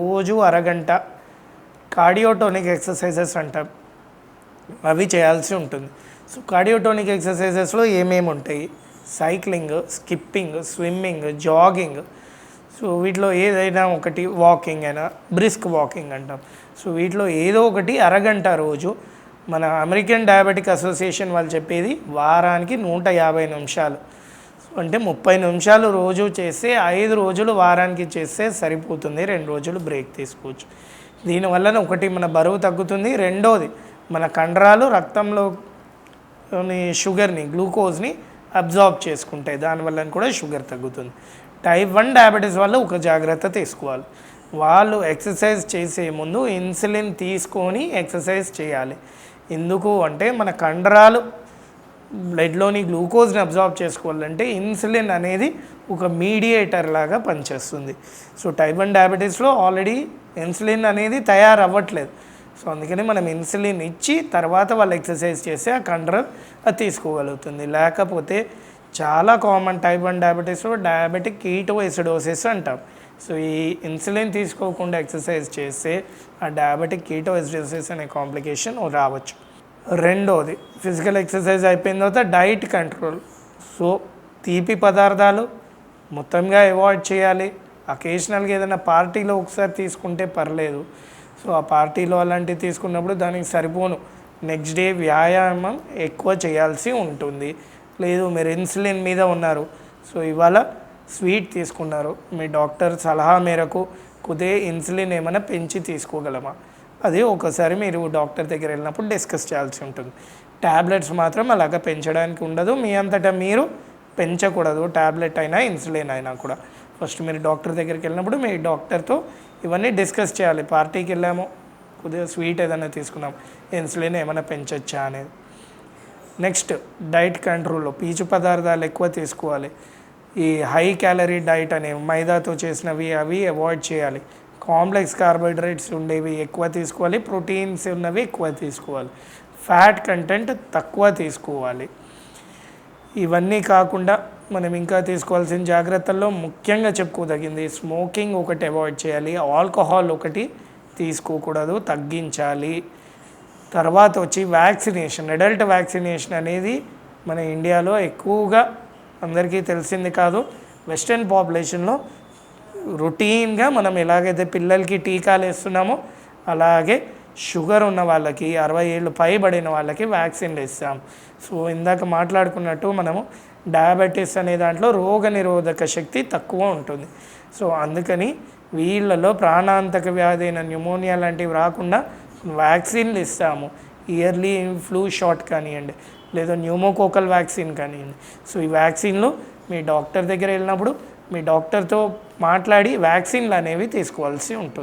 రోజు అరగంట కార్డియోటోనిక్ ఎక్సర్సైజెస్ అంటాం, అవి చేయాల్సి ఉంటుంది. సో కార్డియోటోనిక్ ఎక్సర్సైజెస్లో ఏమేమి ఉంటాయి? Cycling, skipping, swimming, jogging. So వీటిలో ఏదైనా ఒకటి, వాకింగ్ అయినా, బ్రిస్క్ వాకింగ్ అంటాం. సో వీటిలో ఏదో ఒకటి అరగంట రోజు. మన అమెరికన్ డయాబెటిక్ అసోసియేషన్ వాళ్ళు చెప్పేది వారానికి 150 నిమిషాలు, అంటే 30 నిమిషాలు రోజు చేస్తే 5 రోజులు వారానికి చేస్తే సరిపోతుంది. 2 రోజులు బ్రేక్ తీసుకోవచ్చు. దీనివల్ల ఒకటి మన బరువు తగ్గుతుంది, రెండోది మన కండరాలు రక్తంలో షుగర్ని, గ్లూకోజ్ని అబ్జార్బ్ చేసుకుంటాయి, దానివల్ల కూడా షుగర్ తగ్గుతుంది. టైప్ 1 డయాబెటీస్ వల్ల ఒక జాగ్రత్త తీసుకోవాలి, వాళ్ళు ఎక్సర్సైజ్ చేసే ముందు ఇన్సులిన్ తీసుకొని ఎక్సర్సైజ్ చేయాలి. ఎందుకు అంటే మన కండరాలు బ్లడ్లోని గ్లూకోజ్ని అబ్జార్బ్ చేసుకోవాలంటే ఇన్సులిన్ అనేది ఒక మీడియేటర్ లాగా పనిచేస్తుంది. సో టైప్ 1 డయాబెటీస్లో ఆల్రెడీ ఇన్సులిన్ అనేది తయారవ్వట్లేదు. సో అందుకని మనం ఇన్సులిన్ ఇచ్చి తర్వాత వాళ్ళు ఎక్సర్సైజ్ చేస్తే ఆ కండరం అది తీసుకోగలుగుతుంది. లేకపోతే చాలా కామన్ టైప్ 1 డయాబెటీస్లో డయాబెటిక్ కీటోఎసిడోసిస్ అంటాం. సో ఈ ఇన్సులిన్ తీసుకోకుండా ఎక్సర్సైజ్ చేస్తే ఆ డయాబెటిక్ కీటోఎసిడోసిస్ అనే కాంప్లికేషన్ రావచ్చు. రెండోది ఫిజికల్ ఎక్సర్సైజ్ అయిపోయిన తర్వాత డైట్ కంట్రోల్. సో తీపి పదార్థాలు మొత్తంగా అవాయిడ్ చేయాలి. అకేషనల్గా ఏదైనా పార్టీలో ఒకసారి తీసుకుంటే పర్లేదు. సో ఆ పార్టీలో అలాంటివి తీసుకున్నప్పుడు దానికి సరిపోను నెక్స్ట్ డే వ్యాయామం ఎక్కువ చేయాల్సి ఉంటుంది. లేదు మీరు ఇన్సులిన్ మీద ఉన్నారు, సో ఇవాళ స్వీట్ తీసుకున్నారు, మీ డాక్టర్ సలహా మేరకు కుదే ఇన్సులిన్ ఏమైనా పెంచి తీసుకోగలమా, అది ఒకసారి మీరు డాక్టర్ దగ్గర వెళ్ళినప్పుడు డిస్కస్ చేయాల్సి ఉంటుంది. ట్యాబ్లెట్స్ మాత్రం అలాగ పెంచడానికి ఉండదు, మీ అంతటా మీరు పెంచకూడదు. ట్యాబ్లెట్ అయినా ఇన్సులిన్ అయినా కూడా ఫస్ట్ మీరు డాక్టర్ దగ్గరికి వెళ్ళినప్పుడు మీ డాక్టర్తో ఇవన్నీ డిస్కస్ చేయాలి. పార్టీకి వెళ్ళాము, కొద్దిగా స్వీట్ ఏదైనా తీసుకున్నాం, ఇన్సులిన్ ఏమైనా పెంచొచ్చా అనేది. నెక్స్ట్ డైట్ కంట్రోల్లో పీచు పదార్థాలు ఎక్కువ తీసుకోవాలి. ఈ హై క్యాలరీ డైట్ అనేవి మైదాతో చేసినవి అవి అవాయిడ్ చేయాలి. కాంప్లెక్స్ కార్బోహైడ్రేట్స్ ఉండేవి ఎక్కువ తీసుకోవాలి, ప్రోటీన్స్ ఉన్నవి ఎక్కువ తీసుకోవాలి, ఫ్యాట్ కంటెంట్ తక్కువ తీసుకోవాలి. ఇవన్నీ కాకుండా మనం ఇంకా తీసుకోవాల్సిన జాగ్రత్తల్లో ముఖ్యంగా చెప్పుకోదగింది స్మోకింగ్ ఒకటి అవాయిడ్ చేయాలి, ఆల్కహాల్ ఒకటి తీసుకోకూడదు, తగ్గించాలి. తర్వాత వచ్చి వ్యాక్సినేషన్, అడల్ట్ వ్యాక్సినేషన్ అనేది మన ఇండియాలో ఎక్కువగా అందరికీ తెలిసింది కాదు. వెస్ట్రన్ పాపులేషన్లో రొటీన్గా మనం ఎలాగైతే పిల్లలకి టీకాలు వేస్తున్నామో అలాగే షుగర్ ఉన్న వాళ్ళకి 60 ఏళ్ళు పైబడిన వాళ్ళకి వ్యాక్సిన్లు ఇస్తాం. సో ఇందాక మాట్లాడుకున్నట్టు మనము డయాబెటీస్ అనే దాంట్లో రోగనిరోధక శక్తి తక్కువ ఉంటుంది. సో అందుకని వీళ్ళలో ప్రాణాంతక వ్యాధి అయిన న్యూమోనియా లాంటివి రాకుండా వ్యాక్సిన్లు ఇస్తాము. ఇయర్లీ ఫ్లూ షాట్ కానివ్వండి, లేదా న్యూమోకోకల్ వ్యాక్సిన్ కానివ్వండి. సో ఈ వ్యాక్సిన్లు మీ డాక్టర్ దగ్గర వెళ్ళినప్పుడు మీ డాక్టర్తో మాట్లాడి వ్యాక్సిన్లు అనేవి తీసుకోవాల్సి ఉంటుంది.